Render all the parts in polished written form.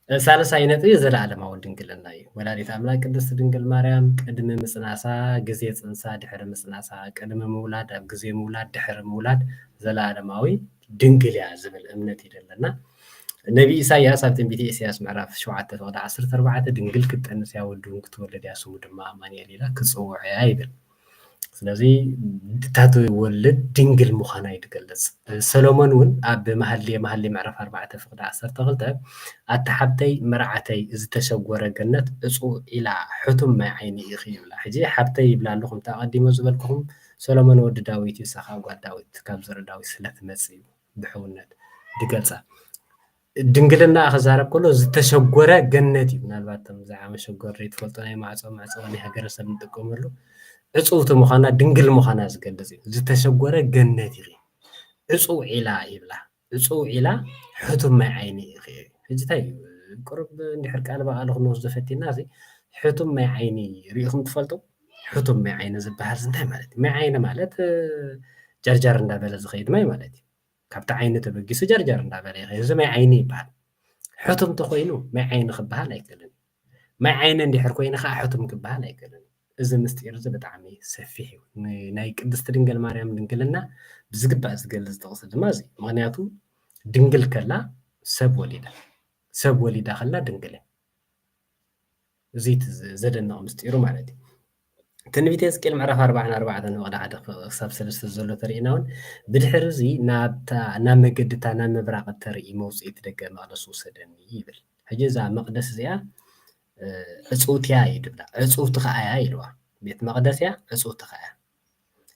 ሳልሳይ ነጥቢ ዘለዓለማዊ ድንግልና እዩ ወላዲት ኣምላክ ቅድስቲ ድንግል ማርያም ቅድሚ ምፅናሳ ግዜ ፅንሳ ድሕሪ ምፅናሳ ቅድሚ ምውላድ ኣብ ግዜ ምውላድ ድሕሪ ምውላድ ዘለዓለማዊ ድንግል እያ ዝብል እምነት እዩ ዘለና ነቢ ኢሳያስ ኣብ ትንቢተ ኢሳያስ ምዕራፍ 7 ፈቅዲ 14 ድንግል ክትጠንስ እያ ወዲ እውን ክትወልድ እያ ስሙ ድማ ኣማኑኤል ኢላ ክፅውዕ እያ ይብል ስለዚ እታ ትወልድ ድንግል ምዃና እዩ ትገልፅ ሰሎሞን እውን ኣብ መሃልየ ምዕራፍ 4 ፍቅዲ 12 ኣታሓብተይ መርዓተይ ዝተሸጎረ ገነት እፁብ ኢላ ሕቱም ማይ ዓይኒ ኢኺ ይብላ ሕጂ ሓብተይ ይብላ ኣለኹም ተቐዲሙ ዝበልክኹም ሰሎሞን ወዲ ዳዊት እዩ ሳኻ ጓል ዳዊት ካብ ዘረ ዳዊት ስለትመፅእ እዩ ብሕውነት ድገልፃ ድንግልና ክዛረብ ከሎ ዝተሸጎረ ገነት እዩ ምናልባት ቶም ብዛዕባ መሸጎሪ ትፈልጦ ናይ ማዕፆ ናይ ሃገረሰብ ንጥቀመሉ እፁብቲ ምዃና ድንግል ምዃና ዝገልፅ እዩ ዝተሸጎረ ገነት ኢኺ እፁብ ዒላ ይብላ እፁብ ዒላ ሕቱም ማይ ዓይኒ ኢኺ ሕጂ እንታይ እዩ ቁርብ እንድሕር ቃል በቃል ክንወስዶ ፈቲና እዚ ሕቱም ማይ ዓይኒ ሪኢኹም ትፈልጡ ሕቱም ማይ ዓይኒ ዝበሃል እንታይ ማለት እዩ ማይ ዓይኒ ማለት ጀርጀር እንዳበለ ዝኸይድ ማይ ማለት እዩ ካብቲ ዓይኒ ተበጊሱ ጀርጀር እንዳበለ ይኸይድ እዚ ማይ ዓይኒ ይበሃል ሕቱም እንተኮይኑ ማይ ዓይኒ ክበሃል ኣይክእልን ማይ ዓይኒ እንድሕር ኮይኑ ከዓ ሕቱም ክበሃል ኣይክእልን እዚ ምስጢር እዚ ብጣዕሚ ሰፊሕ እዩ ናይ ቅድስቲ ድንግል ማርያም ድንግልና ብዝግባእ ዝገልፅ ጥቕሲ ድማ እዚ ምክንያቱ ድንግል ከላ ሰብ ወሊዳ ከላ ድንግል እዚ ዘደንቕ ምስጢሩ ማለት እዩ ትንቢተ ሕዝቅኤል ምዕራፍ 44 ንወቕዲ 1 ክሳብ 3 ዘሎ ተሪእና እውን ብድሕሪ እዚ ናብ መገድታ ናብ ምብራቕ ተርኢ መውፅኢት ደገ መቕደስ ውሰደኒ ይብል ሕጂ እዛ መቕደስ እዚኣ እፁብቲ እያ እዩ ድብላ እፁብቲ ከዓ እያ ኢልዋ ቤት መቕደስ እያ እፁብቲ ከዓ እያ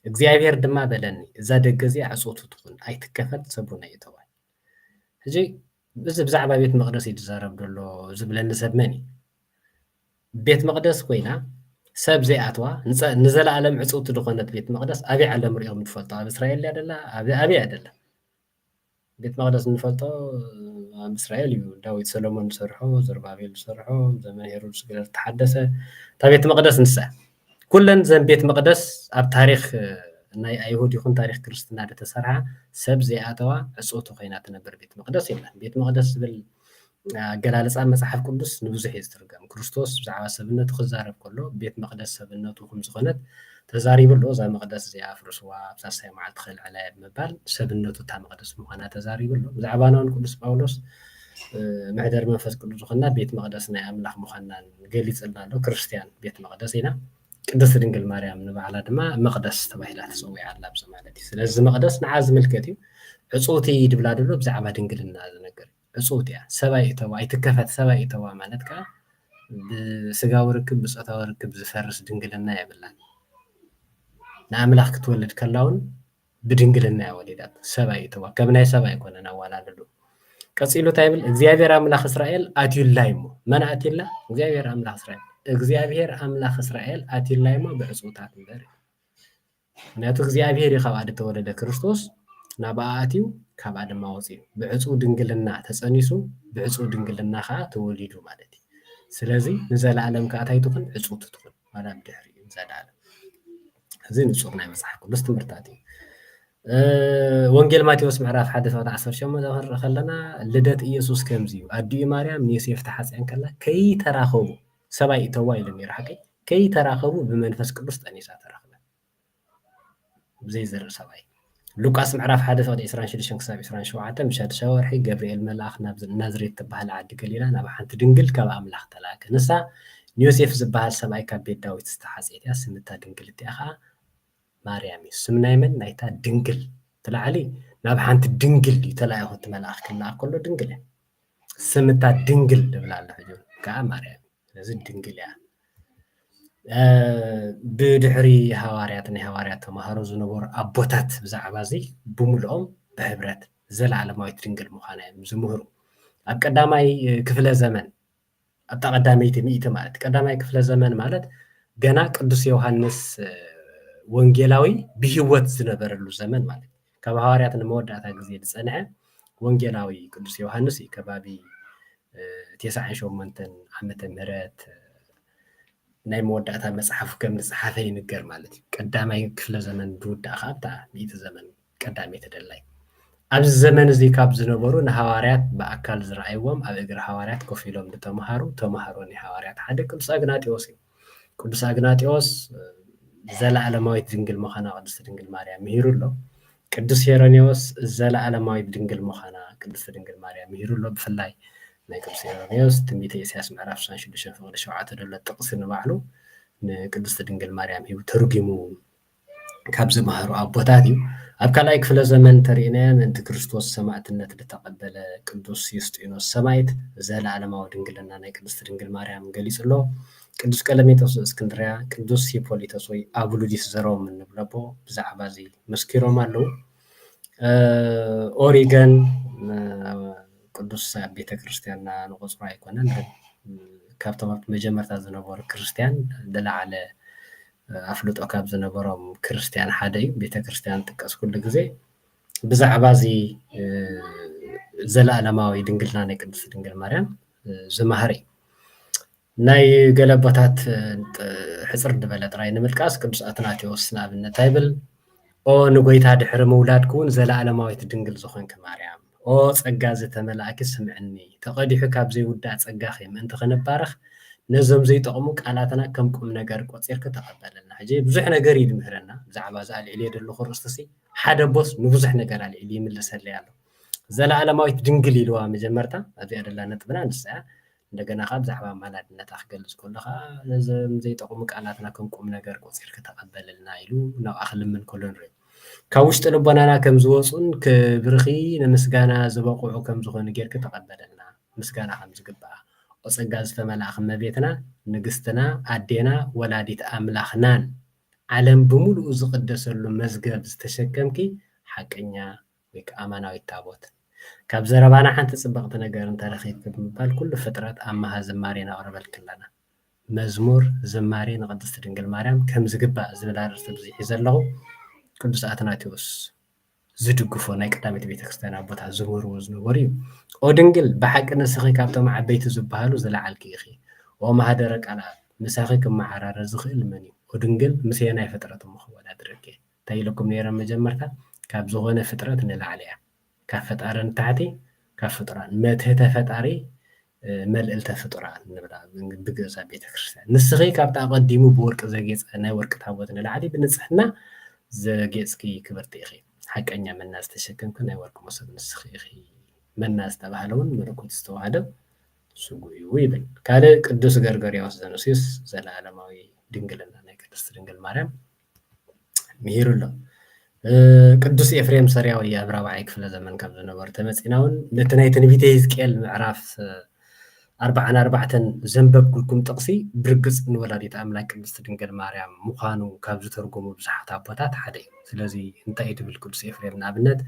እግዚኣብሔር ድማ በለኒ እዛ ደገ እዚኣ እፁብቲ ትኹን ኣይትከፈት ሰቡና እዩ ተባሂሉ ሕጂ እዚ ብዛዕባ ቤት መቕደስ እዩ ዝዛረብ ዘሎ ዝብለኒ ሰብ መን እዩ ቤት መቕደስ ኮይና ሰብ ዘይኣትዋ ንዘለኣለም ዕፁብቲ ዝኾነት ቤት መቕደስ ኣብይ ዓለም ሪኦም ትፈልጦ ኣብ እስራኤል እያ ደላ ኣብይ እያ ደላ ቤት መቕደስ እንፈልጦ ኣብ እስራኤል እዩ ዳዊት ሰሎሞን ዝሰርሖ ዘሩባቤል ዝሰርሖ ዘመን ሄሮድስ ገለ ተሓደሰ እታ ቤት መቕደስ ንሳ ኩለን ዘን ቤት መቕደስ ኣብ ታሪክ ናይ ኣይሁድ ይኹን ታሪክ ክርስትና ተሰርሓ ሰብ ዘይኣተዋ ዕፁብቲ ኮይና ትነብር ቤት መቕደስ የላ ቤት መቕደስ ዝብል ኣገላልፃ መፅሓፍ ቅዱስ ንብዙሕ እዩ ዝትርገም ክርስቶስ ብዛዕባ ሰብነቱ ክዛረብ ከሎ ቤት መቕደስ ሰብነቱ ከም ዝኾነት ተዛሪብሎ እዛ መቕደስ እዚኣ ኣፍርስዋ ኣብ ሳልሳይ መዓልቲ ክልዕላ እያ ብምባል ሰብነቱ እታ መቕደስ ምዃና ተዛሪብሎ ብዛዕባ ናውን ቅዱስ ጳውሎስ ምሕደር መንፈስ ቅዱስ ዝኾና ቤት መቕደስ ናይ ኣምላኽ ምዃና ገሊፅልና ኣሎ ክርስትያን ቤት መቕደስ ኢና ቅድስቲ ድንግል ማርያም ንባዕላ ድማ መቕደስ ተባሂላ ተፀዊዓ ኣላ ብዚ ማለት እዩ ስለዚ መቕደስ ንዓ ዝምልከት እዩ ዕፁብቲ ድብላ ደሎ ብዛዕባ ድንግልና ዝነገር ዕፁብቲ እያ ሰብኣይ እተዋ ኣይትከፈት ሰብኣይ እተዋ ማለት ከዓ ብስጋዊ ርክብ ብፆታዊ ርክብ ዝፈርስ ድንግልና የብላን ንኣምላኽ ክትወልድ ከላ እውን ብድንግልና እያ ወሊዳት ሰብኣይ እተዋ ከም ናይ ሰብኣይ ኣይኮነን ኣዋላልሉ ቀፂሉ እንታይ ይብል እግዚኣብሔር ኣምላኽ እስራኤል ኣትዩላ እሞ መን ኣትዩላ እግዚኣብሔር ኣምላኽ እስራኤል ኣትዩላ እሞ ብዕፁብታት እምበር ምክንያቱ እግዚኣብሔር እዩ ካብኣ ዝተወለደ ክርስቶስ ናብኣ ኣትዩ ካብኣ ድማ ወፂኡ ብዕፁብ ድንግልና ተፀኒሱ ብዕፁብ ድንግልና ከዓ ተወሊዱ ማለት እዩ ስለዚ ንዘለኣለም ከዓ እንታይ ትኹን ዕፁብቲ ትኹን ዋላ ብድሕሪ እዩ ንዘለኣለም እዚ ንፁር ናይ መፅሓፍ ቅዱስ ትምህርታት እዩ ወንጌል ማቴዎስ ምዕራፍ 1:18 ክንርኢ ከለና ልደት ኢየሱስ ከምዚ እዩ ኣዲኡ ማርያም ንዮሴፍ ተሓፅአን ከላ ከይተራኸቡ ሰብኣይ እተዋ ኢሉ ነይሩ ሓቂ ከይተራኸቡ ብመንፈስ ቅዱስ ጠኒሳ ተራኽበ ብዘይዘርኢ ሰብኣይ ሉቃስ ምዕራፍ 1:26 ክሳብ 27 ብሻድሻ ወርሒ ገብርኤል መልኣኽ ናብ ናዝሬት ትበሃል ዓዲ ገሊላ ናብ ሓንቲ ድንግል ካብ ኣምላኽ ተላከ ንሳ ንዮሴፍ ዝበሃል ሰብኣይ ካብ ቤት ዳዊት ዝተሓፀየት እያ ስምታ ድንግል እቲኣ ከዓ ማርያም እዩ ስም ናይ መን ናይታ ድንግል ትላዕሊ ናብ ሓንቲ ድንግል እዩ ተላኢኹ እቲ መልኣኽ ክለኣኽ ከሎ ድንግል እያ ስምታ ድንግል ትብላ ኣላ ሕጂ ከዓ ማርያም ስለዚ ድንግል እያ ብድሕሪ ሃዋርያት ናይ ሃዋርያት ተምሃሮ ዝነበሩ ኣቦታት ብዛዕባ እዚ ብምልኦም ብሕብረት ዘለዓለማዊት ድንግል ምዃና እዮም ዝምህሩ ኣብ ቀዳማይ ክፍለ ዘመን ኣብ ቀዳመይቲ ሚእቲ ማለት ቀዳማይ ክፍለ ዘመን ማለት ገና ቅዱስ ዮሃንስ ወንጌላዊ ብሂወት ዝነበረሉ ዘመን ማለት ካብ ሃዋርያት ንመወዳእታ ግዜ ዝፀንሐ ወንጌላዊ ቅዱስ ዮሃንስ እዩ ከባቢ 98 ዓመተ ምህረት ናይ መወዳእታ መፅሓፍ ከም ዝፀሓፈ ይንገር ማለት እዩ ቀዳማይ ክፍለ ዘመን ብውዳእ ከዓ ሚእቲ ዘመን ቀዳመይ ተደላይ ኣብዚ ዘመን እዚ ካብ ዝነበሩ ንሃዋርያት ብኣካል ዝረኣይዎም ኣብ እግሪ ሃዋርያት ኮፍ ኢሎም ዝተምሃሩ ተምሃሮ ናይ ሃዋርያት ሓደ ቅዱስ አግናጢዎስ እዩ። ቅዱስ አግናጢዎስ ዘለዓለማዊት ድንግል ምዃና ቅድስቲ ድንግል ማርያም ምሂሩ ኣሎ። ቅዱስ ሄሮኔዎስ ዘለዓለማዊት ድንግል ምዃና ቅድስቲ ድንግል ማርያም ምሂሩ ኣሎ። ብፍላይ ናይ ቅዱስ ሄሮኔዎስ ትንቢተ ኢሳያስ ምዕራፍ 66 ፍቅዲ 7 ዘሎ ጥቕሲ ንባዕሉ ንቅድስቲ ድንግል ማርያም ሂቡ ተርጊሙ ካብ ዝመሃሩ ኣቦታት እዩ። ኣብ ካልኣይ ክፍለ ዘመን ተሪእናዮ ምእንቲ ክርስቶስ ሰማዕትነት ዝተቐበለ ቅዱስ ዩስጢኖስ ሰማዕት ዘለዓለማዊ ድንግልና ናይ ቅድስቲ ድንግል ማርያም ገሊጹ ኣሎ። ቅዱስ ቀለሜጦስ እስክንድርያ፣ ቅዱስ ሂፖሊቶስ ወይ አቡሉዲስ ዘሮም እንብሎ ኣቦ ብዛዕባ እዚ መስኪሮም ኣለዉ። ኦሪገን ቅዱስ ኣብ ቤተ ክርስትያንና ንቁፅሮ ኣይኮነን ካብቶም ኣብ መጀመርታ ዝነበሩ ክርስትያን ዝለዓለ ኣፍልጦ ካብ ዝነበሮም ክርስትያን ሓደ እዩ። ቤተ ክርስትያን ጥቀስ ኩሉ ግዜ ብዛዕባ እዚ ዘለዓለማዊ ድንግልና ናይ ቅድስቲ ድንግል ማርያም ዝማሃር እዩ። ናይ ገለ ኣቦታት ሕፅር ዝበለ ጥራይ ንምጥቃስ ቅዱስ አትናቴዎስ ንኣብነት ይብል ኦ ንጎይታ ድሕሪ ምውላድክ እውን ዘለዓለማዊት ድንግል ዝኾንክ ማርያም ኦ ፀጋ ዝተመላእኪ ስምዕኒ ተቐዲሑ ካብ ዘይውዳእ ፀጋኺ ምእንቲ ክንባረኽ ነዞም ዘይጠቕሙ ቃላትና ከም ቁም ነገር ቆፂርክ ተቐበለልና። ሕጂ ብዙሕ ነገር እዩ ዝምህረና ብዛዕባ እዚ ኣልዕልዮ ዘለኹ ርእስቲ ሓደ ቦስ ንብዙሕ ነገር ኣልዕልዩ ይምልሰለይ ኣሎ። ዘለዓለማዊት ድንግል ኢልዋ መጀመርታ ኣብዚኣ ደላ ነጥብና ንሳ እያ። እንደገና ካብ ብዛዕባ ኣማላድነታ ክገልፅ ከለካ ነዞም ዘይጠቕሙ ቃላትና ከም ቁም ነገር ቆፂርክ ተቐበለልና ኢሉ ናብኣ ክልምን ከሎ ንሪኦ ካብ ውሽጢ ልቦናና ከም ዝወፁን ክብርኺ ንምስጋና ዝበቑዑ ከም ዝኾኑ ጌርክ ተቐበለልና ምስጋና ከም ዝግባእ ፀጋ ዝተመላእኽ እመቤትና ንግስትና ኣዴና ወላዲት ኣምላኽናን ዓለም ብምሉኡ ዝቕደሰሉ መዝገብ ዝተሸከምኪ ሓቀኛ ወይ ከዓ ኣማናዊት ታቦት ካብ ዘረባና ሓንቲ ፅብቕቲ ነገር እንተረኺብክ ብምባል ኩሉ ፍጥረት ኣማሃ ዝማሬ ናቕርበልክ ኣለና። መዝሙር ዝማሬ ንቅድስቲ ድንግል ማርያም ከም ዝግባእ ዝብል ኣርእስቲ ብዙሕ እዩ ዘለኹ። ቅዱስ አትናቴዎስ ዝድግፎ ናይ ቀዳሚት ቤተክርስትያን ኣቦታት ዝምህርዎ ዝነበሩ እዩ። ኦ ድንግል ብሓቂ ንስኺ ካብቶም ዓበይቲ ዝበሃሉ ዝለዓልኪ ኢኺ ኦ ማህደረ ቃላት ምሳኺ ክመሓራረ ዝኽእል መን እዩ? ኦ ድንግል ምስየ ናይ ፍጥረት ምኽወዳድረኪ እንታይ ኢለኩም ነይረ መጀመርታ ካብ ዝኾነ ፍጥረት ንላዕሊ እያ ካብ ፈጣሪ ንታሕቲ ካብ ፍጡራን መትሕተ ፈጣሪ መልእልተ ፍጡራን ንብላ ብግእዛ ቤተክርስትያን ንስኺ ካብቲ ኣቐዲሙ ብወርቂ ዘጌፀ ናይ ወርቂ ታቦት ንላዕሊ ብንፅሕና ዘጌፅኪ ክብርቲ ኢኺ ሓቀኛ መና ዝተሸከምክ ናይ ወርቂ መሶብ ንስኺ ኢኺ መና ዝተባሃለ እውን መለኮት ዝተዋህደ ስጉእ እዩ ይብል። ካልእ ቅዱስ ገርገርዮስ ዘኑሲዮስ ዘለዓለማዊ ድንግልና ናይ ቅድስቲ ድንግል ማርያም ምሂሩ ኣሎ። ቅዱስ ኤፍሬም ሰሪያዊ ኣብ ራብዓይ ክፍለ ዘመን ካብ ዝነበሩ ተመፂና እውን ነቲ ናይ ትንቢተ ሕዝቅኤል ምዕራፍ 44 ዘንበብኩልኩም ጥቕሲ ብርግፅ ንወላዲት ኣምላክ ቅድስቲ ድንግል ማርያም ምዃኑ ካብ ዝተርጎሙ ብዙሓት ኣቦታት ሓደ እዩ። ስለዚ እንታይ እዩ ትብል ቅዱስ ኤፍሬም ንኣብነት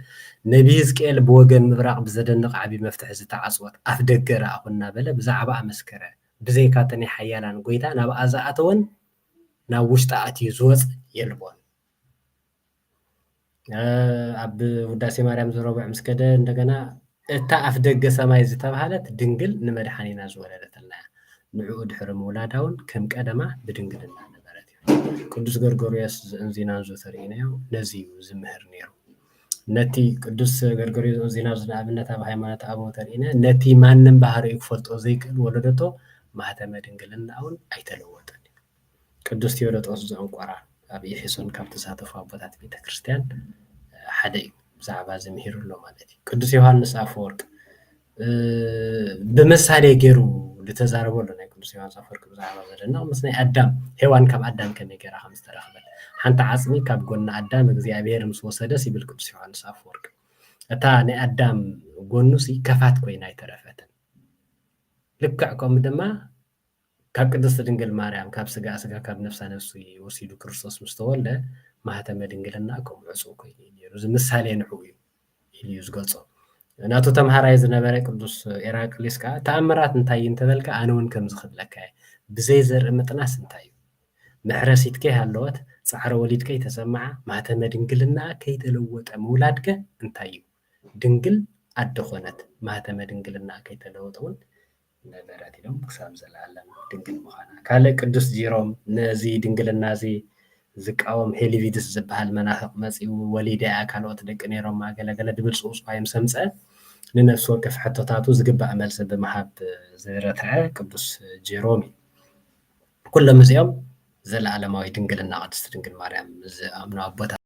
ነቢ ሕዝቅኤል ብወገን ምብራቕ ብዘደንቕ ዓብዪ መፍትሒ ዝተዓፅወት ኣፍ ደገ ረኣኹ እናበለ ብዛዕባ ኣመስከረ ብዘይካተ ናይ ሓያላን ጎይታ ናብኣ ዝኣተወን ናብ ውሽጢ ኣትዩ ዝወፅእ የልቦን። ኣብ ውዳሴ ማርያም ዘረብዕ ምስ ከደ እንደገና እታ ኣፍ ደገ ሰማይ ዝተባሃለት ድንግል ንመድሓኒና ዝወለደተልና ንዕኡ ድሕሪ ምውላዳ እውን ከም ቀደማ ብድንግልና ነበረት እዩ። ቅዱስ ገርጎርዮስ ዘእንዚናን ተሪእናዮ ነዚ እዩ ዝምህር ነይሩ። ነቲ ቅዱስ ገርጎርዮስ ዘእንዚናን ንኣብነት ኣብ ሃይማኖት ኣበው ተሪእና ነቲ ማንም ባህሪኡ ክፈልጦ ዘይክእል ወለደቶ ማህተመ ድንግልና እውን ኣይተለወጠን። ቅዱስ ቴዎዶጦስ ዘዕንቆራ ኣብ ኤፌሶን ካብ ተሳተፉ ኣቦታት ቤተክርስትያን ሓደ እዩ ብዛዕባ ዝምሂሩ ኣሎ ማለት እዩ። ቅዱስ ዮሃንስ ኣፈወርቅ ብምሳሌ ገይሩ ዝተዛረበሉ ናይ ቅዱስ ዮሃንስ ኣፈወርቅ ብዛዕባ ዘደንቕ ምስ ናይ ኣዳም ሄዋን ካብ ኣዳም ከመይ ገይራ ከም ዝተረኸበት ሓንቲ ዓፅሚ ካብ ጎና ኣዳም እግዚኣብሔር ምስ ወሰደስ ይብል ቅዱስ ዮሃንስ ኣፈወርቅ እታ ናይ ኣዳም ጎኑሲ ከፋት ኮይና ኣይተረፈትን። ልክዕ ከምኡ ድማ ካብ ቅድስቲ ድንግል ማርያም ካብ ስጋ ስጋ ካብ ነፍሳ ነፍሲ ወሲዱ ክርስቶስ ምስ ተወልደ ማህተመ ድንግልና ከምኡ ዕፁብ ኮይኑ ነይሩ። እዚ ምሳሌ ንዑ እዩ ኢሉ እዩ ዝገልፆ። ናቱ ተምሃራይ ዝነበረ ቅዱስ ኤራቅሊስ ከዓ ተኣምራት እንታይ እንተበልካ ኣነ እውን ከም ዝኽብለካ ብዘይ ዘርኢ ምጥናስ እንታይ እዩ ምሕረሲትከ ሃለወት ፃዕረ ወሊድከ ተሰማዓ ማህተመ ድንግልና ከይተለወጠ ምውላድከ እንታይ እዩ ድንግል ኣደ ኮነት ማህተመ ድንግልና ከይተለወጠ እውን ነበረት ኢሎም ክሳብ ዘለዓለም ድንግል ምዃና። ካልእ ቅዱስ ጂሮም ነዚ ድንግልና እዚ ዝቃወም ሄሊቪድስ ዝበሃል መናፍቅ መፂኡ ወሊደያ ካልኦት ደቂ ነይሮም ገለገለ ድብል ፅውፅዋዮም ሰምፀ ንነፍሲ ወከፍ ሕቶታቱ ዝግባእ መልሲ ብምሃብ ዝረትዐ ቅዱስ ጀሮም እዩ ኩሎም እዚኦም ዘለኣለማዊ ድንግልና ቅድስቲ ድንግል ማርያም ዝኣምኑ ኣቦታት